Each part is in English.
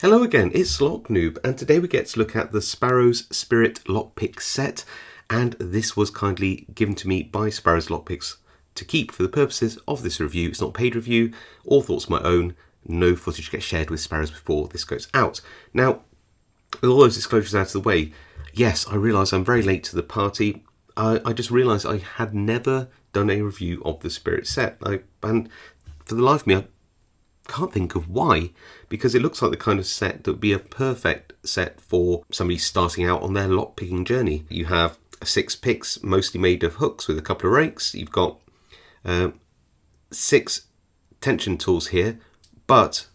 Hello again, it's Noob, and today we get to look at the Sparrows Spirit Lockpick set, and this was kindly given to me by Sparrows Lockpicks to keep for the purposes of this review. It's not a paid review, all thoughts my own, no footage gets shared with Sparrows before this goes out. Now, with all those disclosures out of the way, yes, I realise I'm very late to the party. I just realised I had never done a review of the Spirit set, and for the life of me, I can't think of why, because it looks like the kind of set that would be a perfect set for somebody starting out on their lockpicking journey. You have 6 picks, mostly made of hooks with a couple of rakes. You've got 6 tension tools here, but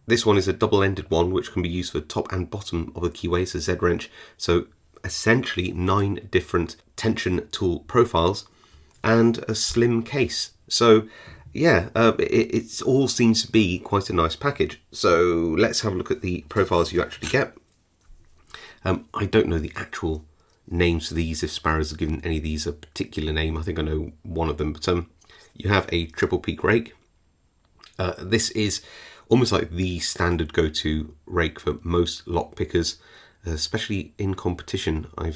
this one is a double-ended one which can be used for top and bottom of the keyway. It's a Z-wrench, so essentially 9 different tension tool profiles and a slim case. So yeah, it all seems to be quite a nice package. So let's have a look at the profiles you actually get. I don't know the actual names for these, if Sparrows have given any of these a particular name. I think I know one of them, but you have a triple peak rake. This is almost like the standard go-to rake for most lock pickers, especially in competition. I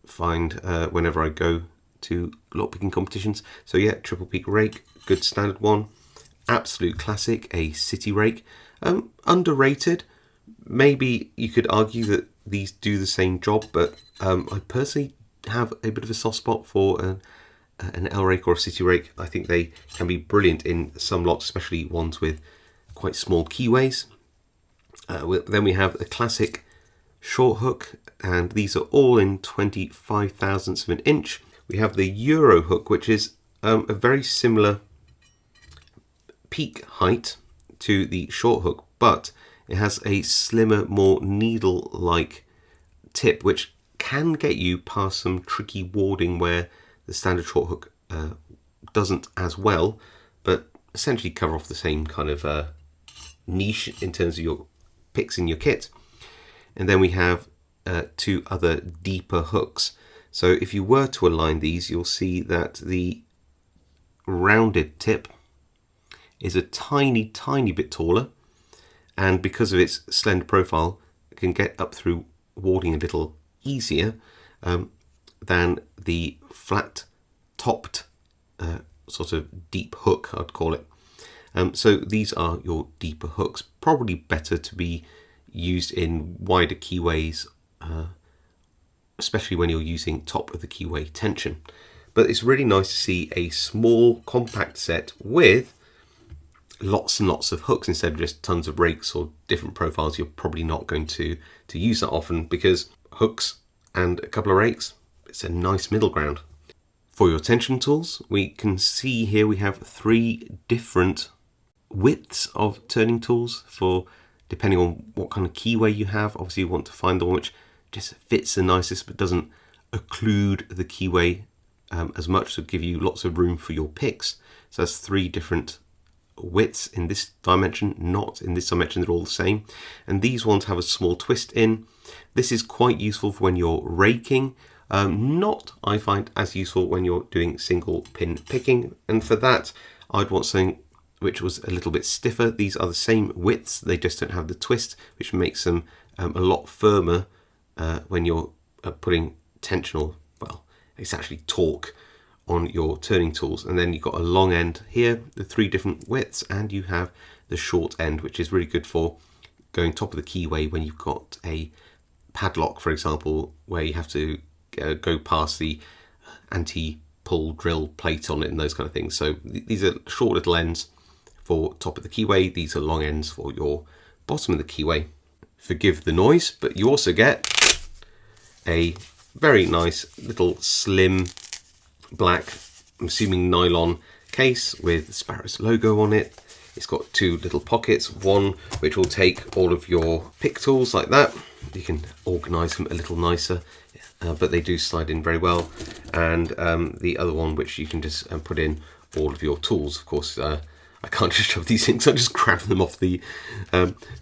find whenever I go to lockpicking competitions. So yeah, triple peak rake, good standard one, absolute classic, a city rake. Underrated. Maybe you could argue that these do the same job, but I personally have a bit of a soft spot for an L rake or a city rake. I think they can be brilliant in some locks, especially ones with quite small keyways. Then we have a classic short hook, and these are all in 25 thousandths of an inch. We have the Euro hook, which is a very similar peak height to the short hook, but it has a slimmer, more needle-like tip, which can get you past some tricky warding where the standard short hook doesn't as well, but essentially cover off the same kind of niche in terms of your picks in your kit. And then we have 2 other deeper hooks. So if you were to align these, you'll see that the rounded tip is a tiny bit taller, and because of its slender profile, it can get up through warding a little easier than the flat topped sort of deep hook, I'd call it. So these are your deeper hooks, probably better to be used in wider keyways, especially when you're using top of the keyway tension. But it's really nice to see a small compact set with lots and lots of hooks instead of just tons of rakes or different profiles. You're probably not going to use that often, because hooks and a couple of rakes, it's a nice middle ground. For your tension tools, we can see here we have 3 different widths of turning tools for depending on what kind of keyway you have. Obviously you want to find the one which just fits the nicest but doesn't occlude the keyway as much, to give you lots of room for your picks. So that's 3 different widths in this dimension, not in this dimension. They're all the same, and these ones have a small twist in. This is quite useful for when you're raking, not, I find, as useful when you're doing single pin picking, and for that I'd want something which was a little bit stiffer. These are the same widths, they just don't have the twist, which makes them a lot firmer when you're putting tensional, well, it's actually torque on your turning tools. And then you've got a long end here, the 3 different widths, and you have the short end, which is really good for going top of the keyway when you've got a padlock, for example, where you have to go past the anti-pull drill plate on it and those kind of things. So these are short little ends for top of the keyway. These are long ends for your bottom of the keyway. Forgive the noise, but you also get a very nice little slim black, I'm assuming nylon case with the Sparrows logo on it. It's got 2 little pockets, one which will take all of your pick tools like that. You can organise them a little nicer, but they do slide in very well. And the other one which you can just put in all of your tools. Of course, I can't just shove these things, I just grab them off the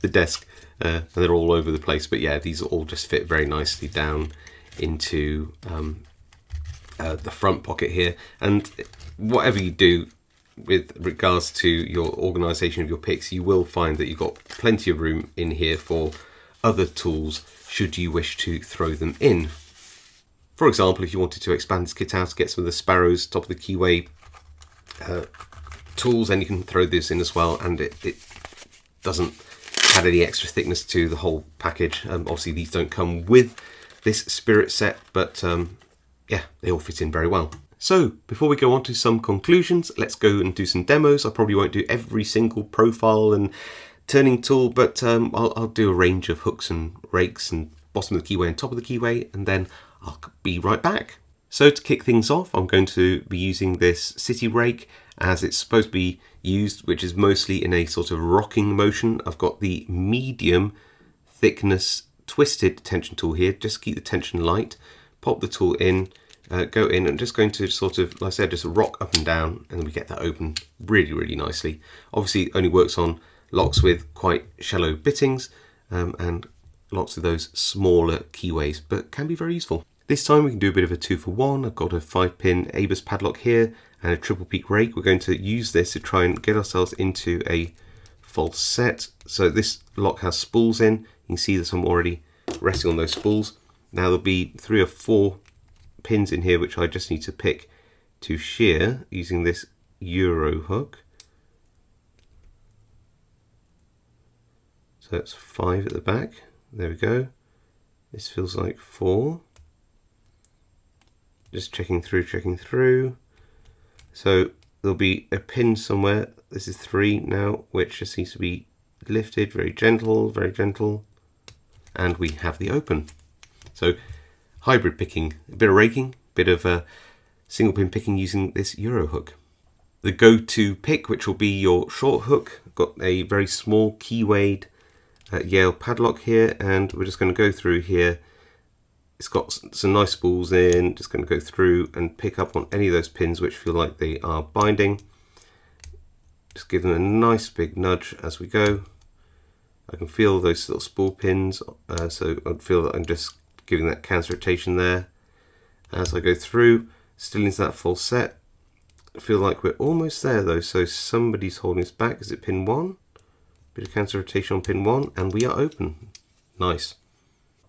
desk, and they're all over the place. But yeah, these all just fit very nicely down into the front pocket here. And whatever you do, with regards to your organisation of your picks, you will find that you've got plenty of room in here for other tools should you wish to throw them in. For example, if you wanted to expand this kit out, get some of the Sparrows top of the keyway tools, and you can throw this in as well, and it doesn't add any extra thickness to the whole package. Obviously these don't come with this spirit set, but yeah, they all fit in very well. So before we go on to some conclusions, let's go and do some demos. I probably won't do every single profile and turning tool, but I'll do a range of hooks and rakes and bottom of the keyway and top of the keyway, and then I'll be right back. So to kick things off, I'm going to be using this city rake as it's supposed to be used, which is mostly in a sort of rocking motion. I've got the medium thickness twisted tension tool here, just keep the tension light. Pop the tool in, go in, and just going to sort of, like I said, just rock up and down, and then we get that open really, really nicely. Obviously it only works on locks with quite shallow bittings and lots of those smaller keyways, but can be very useful. This time we can do a bit of a 2-for-1. I've got a 5-pin ABUS padlock here and a triple peak rake. We're going to use this to try and get ourselves into a false set. So this lock has spools in. You can see that I'm already resting on those spools. Now there'll be 3 or 4 pins in here which I just need to pick to shear using this Euro hook. So that's 5 at the back. There we go. This feels like 4. Just checking through. So there'll be a pin somewhere. This is 3 now, which just needs to be lifted, very gentle, and we have the open. So hybrid picking, a bit of raking, a bit of single pin picking using this Euro hook. The go-to pick, which will be your short hook, I've got a very small keywayed Yale padlock here, and we're just going to go through here. It's got some nice spools in, just going to go through and pick up on any of those pins which feel like they are binding. Just give them a nice big nudge as we go. I can feel those little spool pins, so I feel that I'm just giving that counter rotation there. As I go through, still into that full set. I feel like we're almost there though, so somebody's holding us back. Is it pin 1? Bit of counter rotation on pin 1, and we are open. Nice.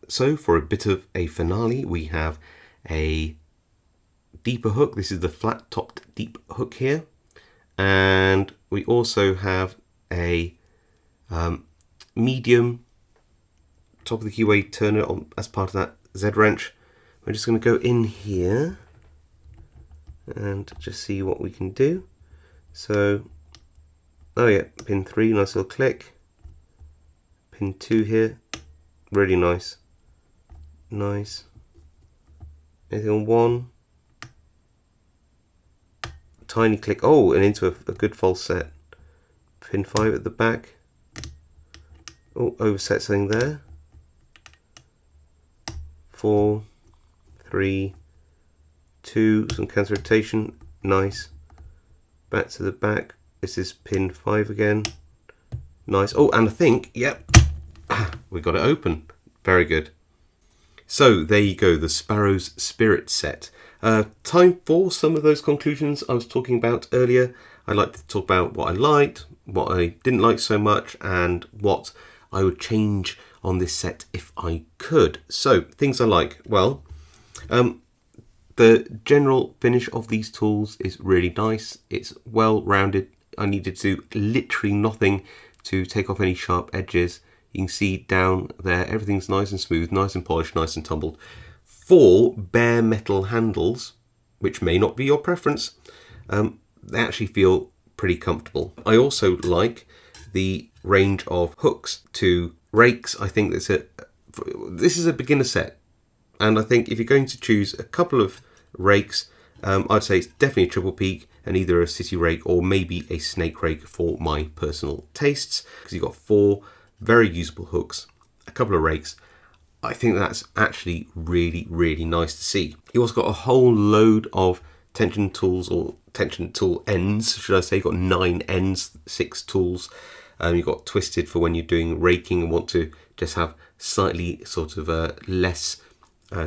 So for a bit of a finale, we have a deeper hook. This is the flat topped deep hook here, and we also have a medium top of the keyway turner on as part of that Z wrench. We're just going to go in here and just see what we can do. So, oh yeah, pin 3, nice little click. Pin 2 here, really nice. Nice. Anything on 1? Tiny click. Oh, and into a good false set. Pin 5 at the back. Oh, overset something there. 4, 3, 2, some counter rotation. Nice. Back to the back. This is pin 5 again. Nice. Oh, and I think, yep, we got it open. Very good. So there you go, the Sparrows Spirit set. Time for some of those conclusions I was talking about earlier. I'd like to talk about what I liked, what I didn't like so much, and what I would change on this set if I could. So, things I like. Well, the general finish of these tools is really nice. It's well rounded. I needed to do literally nothing to take off any sharp edges. You can see down there, everything's nice and smooth, nice and polished, nice and tumbled. 4 bare metal handles, which may not be your preference, they actually feel pretty comfortable. I also like the range of hooks to rakes. I think this is a beginner set, and I think if you're going to choose a couple of rakes, I'd say it's definitely a triple peak and either a city rake or maybe a snake rake for my personal tastes, because you've got 4 very usable hooks, a couple of rakes. I think that's actually really, really nice to see. You also got a whole load of tension tools, or tension tool ends, should I say. You've got 9 ends, 6 tools. You've got twisted for when you're doing raking and want to just have slightly sort of less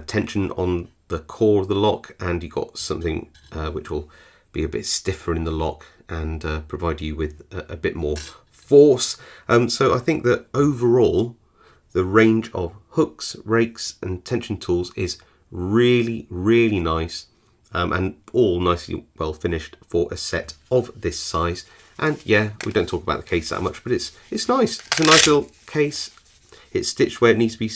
tension on the core of the lock, and you've got something which will be a bit stiffer in the lock and provide you with a bit more force. So I think that overall the range of hooks, rakes and tension tools is really, really nice, and all nicely well finished for a set of this size. And yeah, we don't talk about the case that much, but it's nice. It's a nice little case. It's stitched where it needs to be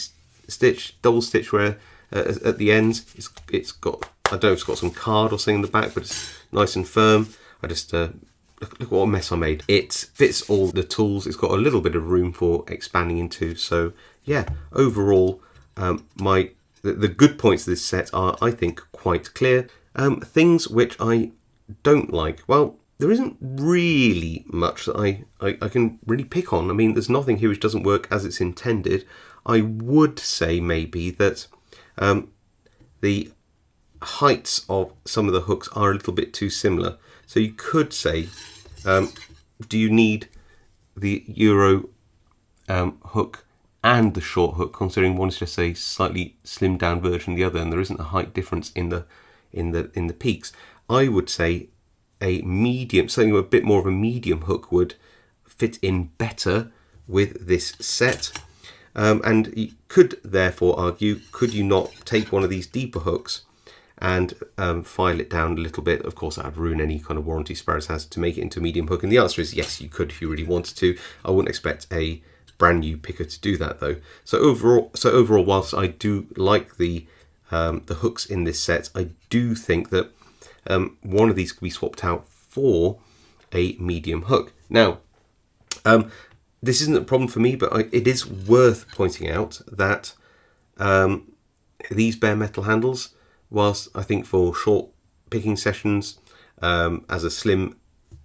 stitched, double stitched where at the ends. It's got, I don't know if it's got some card or something in the back, but it's nice and firm. I just look what a mess I made. It fits all the tools. It's got a little bit of room for expanding into. So yeah, overall, the good points of this set are, I think, quite clear. Things which I don't like, well, there isn't really much that I can really pick on. I mean, there's nothing here which doesn't work as it's intended. I would say maybe that the heights of some of the hooks are a little bit too similar. So you could say, do you need the Euro hook and the short hook, considering one is just a slightly slimmed down version of the other, and there isn't a height difference in the peaks? I would say a medium, something with a bit more of a medium hook would fit in better with this set. And you could therefore argue, could you not take one of these deeper hooks and file it down a little bit? Of course, that would ruin any kind of warranty Sparrows has to make it into a medium hook. And the answer is yes, you could if you really wanted to. I wouldn't expect a brand new picker to do that though. So overall, whilst I do like the hooks in this set, I do think that one of these could be swapped out for a medium hook. Now, this isn't a problem for me, but it is worth pointing out that these bare metal handles, whilst I think for short picking sessions, as a slim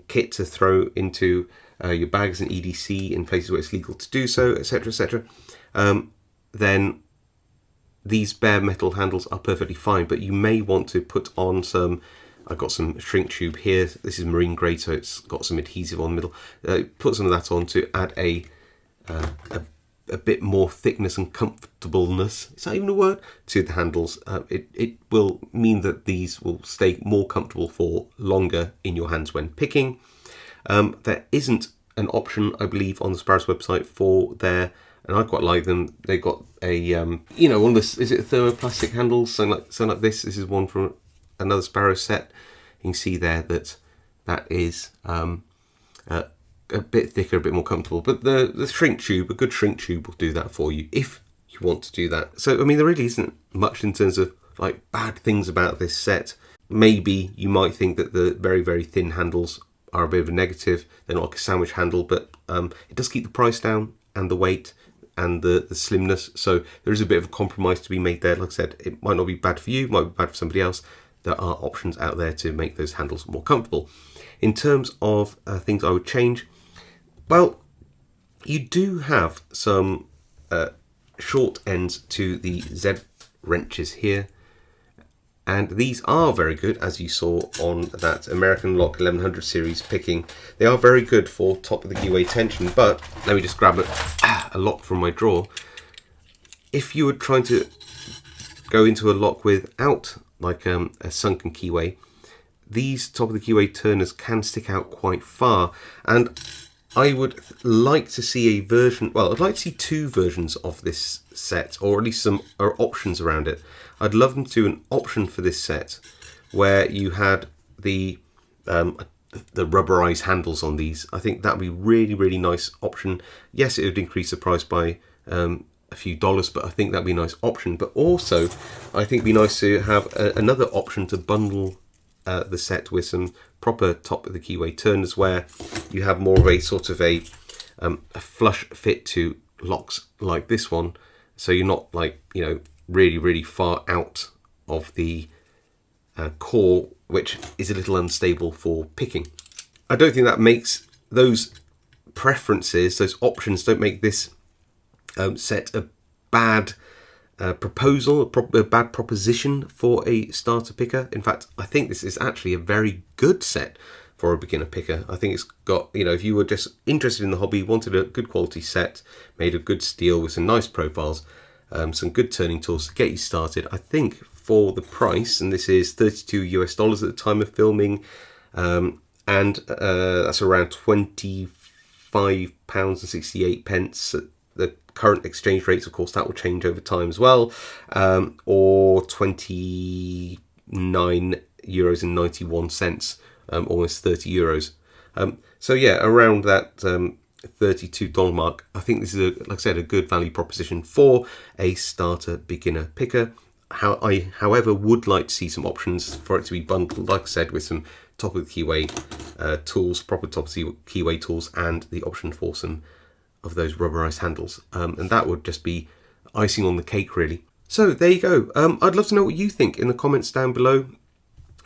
kit to throw into your bags and EDC in places where it's legal to do so, etc., etc., then these bare metal handles are perfectly fine. But you may want to put on some, I've got some shrink tube here. This is marine grade, so it's got some adhesive on the middle. Put some of that on to add a bit more thickness and comfortableness, is that even a word, to the handles. It will mean that these will stay more comfortable for longer in your hands when picking. There isn't an option, I believe, on the Sparrows website for their, and I quite like them. They've got a, you know, one of this, is it thermoplastic handles? Something like this. This is one from another Sparrow set. You can see there that that is a bit thicker, a bit more comfortable. But the shrink tube, a good shrink tube will do that for you if you want to do that. So, I mean, there really isn't much in terms of like bad things about this set. Maybe you might think that the very, very thin handles are a bit of a negative. They're not like a sandwich handle, but it does keep the price down and the weight and the slimness. So there is a bit of a compromise to be made there. Like I said, it might not be bad for you, it might be bad for somebody else. There are options out there to make those handles more comfortable. In terms of things I would change, well, you do have some short ends to the Z wrenches here. And these are very good, as you saw on that American Lock 1100 series picking. They are very good for top of the keyway tension, but let me just grab a lock from my drawer. If you were trying to go into a lock without like a sunken keyway, these top of the keyway turners can stick out quite far. And I would like to see a version, well, I'd like to see two versions of this set, or at least some options around it. I'd love them to do an option for this set where you had the rubberized handles on these. I think that would be really, really nice option. Yes, it would increase the price by a few dollars, but I think that'd be a nice option. But also, I think it'd be nice to have another option to bundle the set with some proper top of the keyway turners, where you have more of a sort of a flush fit to locks like this one, so you're not like, you know, really, really far out of the core, which is a little unstable for picking. I don't think that makes those preferences, those options don't make this set a bad proposal, a bad proposition for a starter picker. In fact, I think this is actually a very good set for a beginner picker. I think it's got, you know, if you were just interested in the hobby, wanted a good quality set, made of good steel with some nice profiles, some good turning tools to get you started, I think for the price, and this is $32 US at the time of filming, and that's around £25.68. The current exchange rates, of course, that will change over time as well, or €29.91, almost €30. So yeah, around that $32 mark. I think this is, like I said, a good value proposition for a starter beginner picker. I, however, would like to see some options for it to be bundled, like I said, with some top of the keyway tools, proper top of the keyway tools, and the option for some of those rubberized handles. And that would just be icing on the cake, really. So there you go. I'd love to know what you think in the comments down below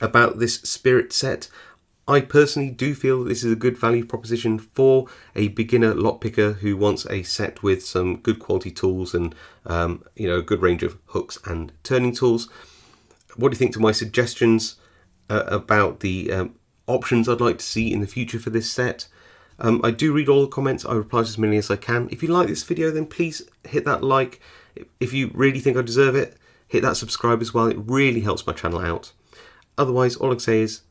about this Spirit set. I personally do feel that this is a good value proposition for a beginner lockpicker who wants a set with some good quality tools and a good range of hooks and turning tools. What do you think to my suggestions about the options I'd like to see in the future for this set? I do read all the comments. I reply to as many as I can. If you like this video, then please hit that like. If you really think I deserve it, hit that subscribe as well. It really helps my channel out. Otherwise, all I can say is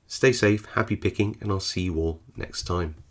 stay safe, happy picking, and I'll see you all next time.